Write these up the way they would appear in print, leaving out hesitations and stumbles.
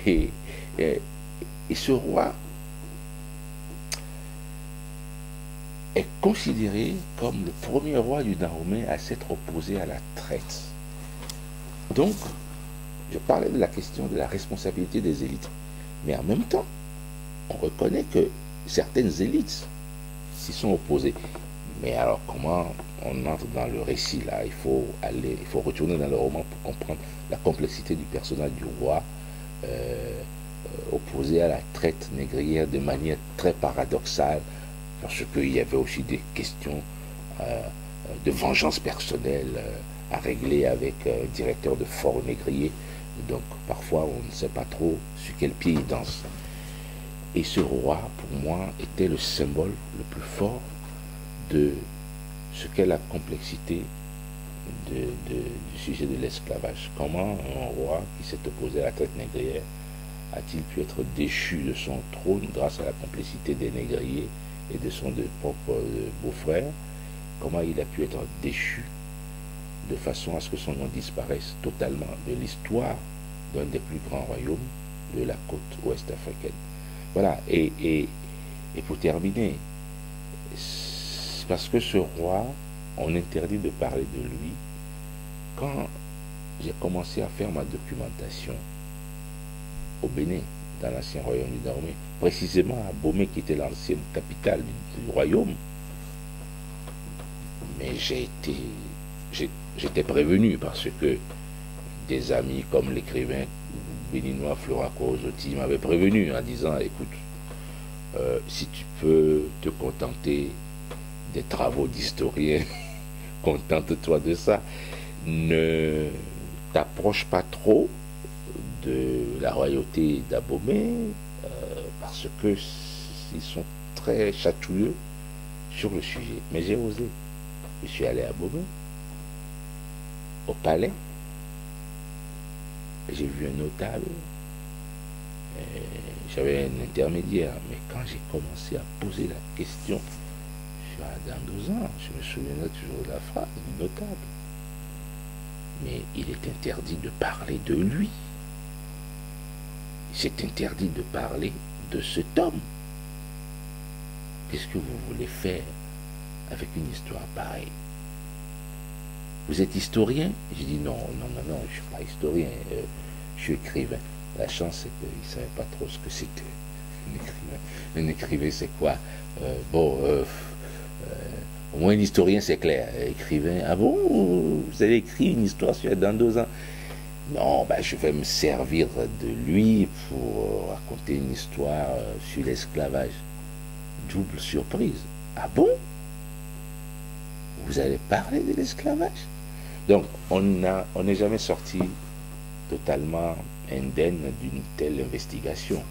Et, et, et ce roi est considéré comme le premier roi du Dahomey à s'être opposé à la traite. Donc, je parlais de la question de la responsabilité des élites. Mais en même temps, on reconnaît que certaines élites s'y sont opposées. Mais alors, comment on entre dans le récit là? Il faut retourner dans le roman pour comprendre la complexité du personnage du roi opposé à la traite négrière de manière très paradoxale, parce qu'il y avait aussi des questions de vengeance personnelle à régler avec un directeur de fort négrier. Donc parfois on ne sait pas trop sur quel pied il danse. Et ce roi, pour moi, était le symbole le plus fort de ce qu'est la complexité du sujet de l'esclavage. Comment un roi qui s'est opposé à la traite négrière a-t-il pu être déchu de son trône grâce à la complicité des négriers et de son propre beau-frère? Comment il a pu être déchu de façon à ce que son nom disparaisse totalement de l'histoire d'un des plus grands royaumes de la côte ouest africaine? Voilà, et pour terminer, parce que ce roi, on interdit de parler de lui. Quand j'ai commencé à faire ma documentation au Bénin, dans l'ancien royaume du Dahomey, précisément à Bomé, qui était l'ancienne capitale du royaume, mais j'étais prévenu parce que des amis comme l'écrivain béninois Flora Kourouzoti m'avaient prévenu en disant, écoute, si tu peux te contenter des travaux d'historien, contente-toi de ça. Ne t'approche pas trop de la royauté d'Abomey parce que ils sont très chatouilleux sur le sujet. Mais j'ai osé. Je suis allé à Abomey, au palais. J'ai vu un notable. J'avais un intermédiaire. Mais quand j'ai commencé à poser la question dans 12 ans, je me souviendrai toujours de la phrase du notable. Mais il est interdit de parler de lui. C'est interdit de parler de cet homme. Qu'est-ce que vous voulez faire avec une histoire pareille? Vous êtes historien? J'ai dit non, je ne suis pas historien, je suis écrivain. La chance, c'est qu'il ne savait pas trop ce que c'était un écrivain. Un écrivain, c'est quoi? Au moins un historien, c'est clair. Écrivain, ah bon, vous avez écrit une histoire sur dans 2 ans? Non, je vais me servir de lui pour raconter une histoire sur l'esclavage. Double surprise. Ah bon? Vous allez parler de l'esclavage? Donc, on n'est jamais sorti totalement indemne d'une telle investigation.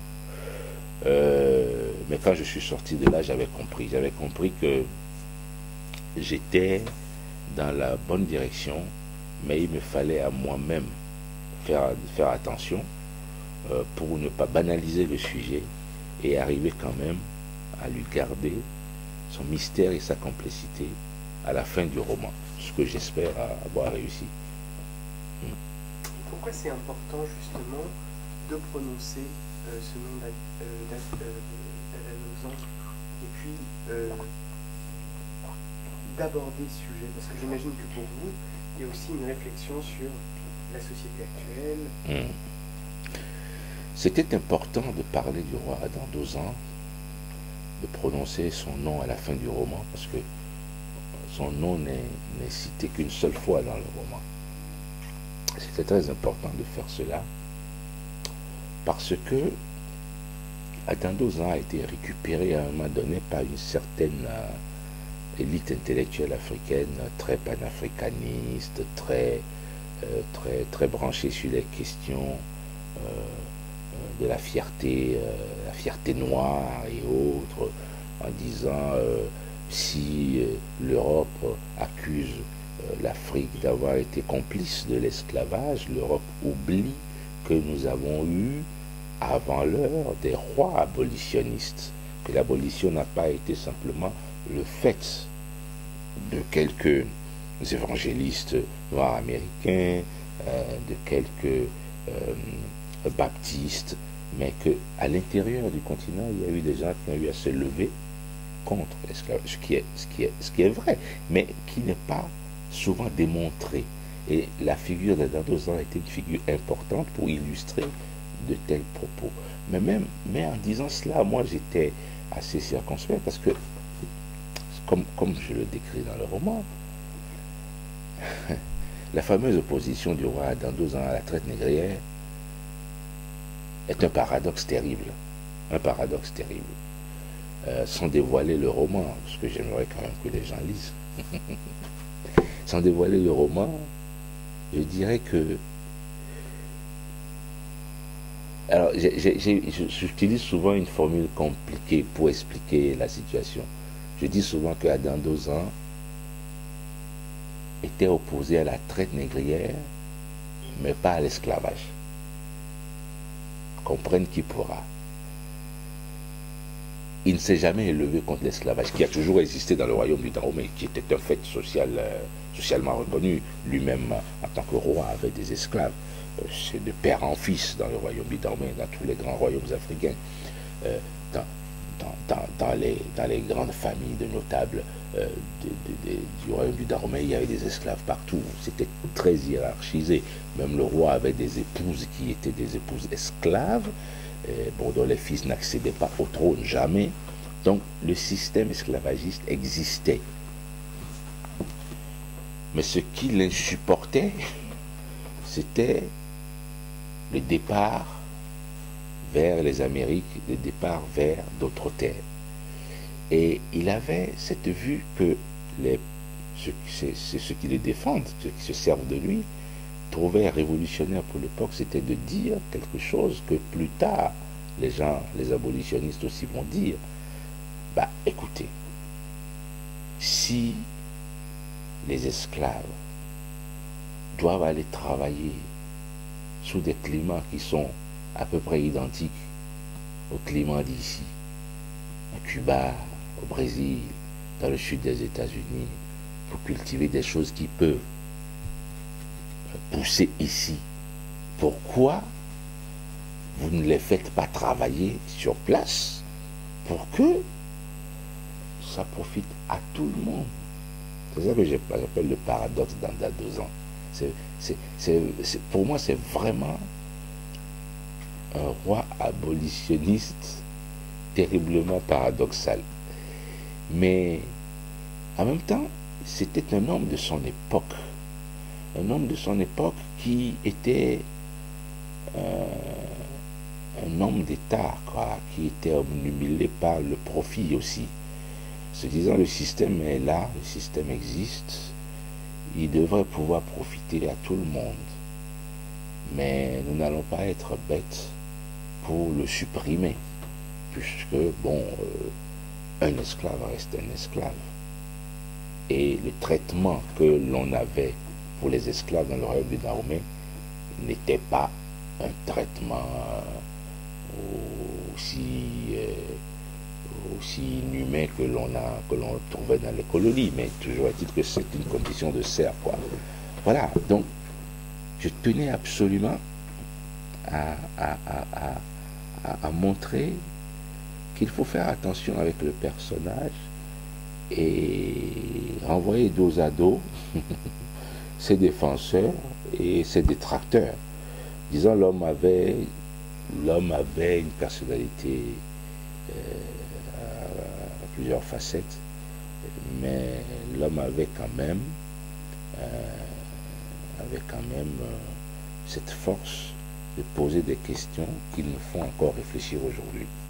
Mais quand je suis sorti de là, j'avais compris. J'avais compris que j'étais dans la bonne direction, mais il me fallait à moi-même faire attention pour ne pas banaliser le sujet et arriver quand même à lui garder son mystère et sa complexité à la fin du roman, ce que j'espère avoir réussi. Pourquoi c'est important justement de prononcer ce nom d'Adanouzan et puis d'aborder ce sujet? Parce que j'imagine que pour vous, il y a aussi une réflexion sur la société actuelle. C'était important de parler du roi Adandozan, de prononcer son nom à la fin du roman, parce que son nom n'est cité qu'une seule fois dans le roman. C'était très important de faire cela, parce que Adandozan a été récupéré à un moment donné par une certaine élite intellectuelle africaine, très panafricaniste, très branchée sur les questions de la fierté noire et autres, en disant si l'Europe accuse l'Afrique d'avoir été complice de l'esclavage, l'Europe oublie que nous avons eu avant l'heure des rois abolitionnistes, que l'abolition n'a pas été simplement le fait de quelques évangélistes noirs américains, de quelques baptistes, mais qu'à l'intérieur du continent, il y a eu des gens qui ont eu à se lever contre l'esclavage, ce qui est vrai, mais qui n'est pas souvent démontré. Et la figure d'Adam Dozan a été une figure importante pour illustrer de tels propos. Mais en disant cela, moi j'étais assez circonspect parce que, comme je le décris dans le roman, la fameuse opposition du roi Adam Dozan à la traite négrière est un paradoxe terrible. Un paradoxe terrible. Sans dévoiler le roman, parce que j'aimerais quand même que les gens lisent, sans dévoiler le roman, je dirais que... Alors, j'utilise souvent une formule compliquée pour expliquer la situation. Je dis souvent que Adam Dozan était opposé à la traite négrière, mais pas à l'esclavage. Comprenne qui pourra. Il ne s'est jamais élevé contre l'esclavage, qui a toujours existé dans le royaume du Dahomey, qui était un fait socialement reconnu. Lui-même, en tant que roi, avait des esclaves. C'est de père en fils dans le royaume du Dahomey, dans tous les grands royaumes africains. Dans les grandes familles de notables du royaume du Dahomey, il y avait des esclaves partout. C'était très hiérarchisé. Même le roi avait des épouses qui étaient des épouses esclaves, dont les fils n'accédaient pas au trône, jamais. Donc le système esclavagiste existait. Mais ce qui l'insupportait, c'était le départ vers les Amériques, le départ vers d'autres terres. Et il avait cette vue que ceux qui le défendent, ceux qui se servent de lui, trouvaient révolutionnaire pour l'époque, c'était de dire quelque chose que plus tard, les abolitionnistes aussi vont dire. Bah, écoutez, si les esclaves doivent aller travailler sous des climats qui sont à peu près identiques au climat d'ici, à Cuba, au Brésil, dans le sud des États-Unis, pour cultiver des choses qui peuvent pousser ici, pourquoi vous ne les faites pas travailler sur place pour que ça profite à tout le monde? C'est ça que j'appelle le paradoxe d'Adam Dozan. Pour moi, c'est vraiment un roi abolitionniste terriblement paradoxal. Mais en même temps, c'était un homme de son époque. Un homme de son époque qui était un homme d'État, qui était obnubilé par le profit aussi. Se disant, le système est là, le système existe, il devrait pouvoir profiter à tout le monde. Mais nous n'allons pas être bêtes pour le supprimer, puisque, un esclave reste un esclave. Et le traitement que l'on avait pour les esclaves dans le royaume du Dahomey n'était pas un traitement aussi inhumain que l'on trouvait dans les colonies, mais toujours est-il que c'est une condition de serf, quoi. Voilà, donc je tenais absolument à montrer qu'il faut faire attention avec le personnage et renvoyer dos à dos ses défenseurs et ses détracteurs. Disons, l'homme avait une personnalité à plusieurs facettes, mais l'homme avait quand même cette force de poser des questions qui nous font encore réfléchir aujourd'hui.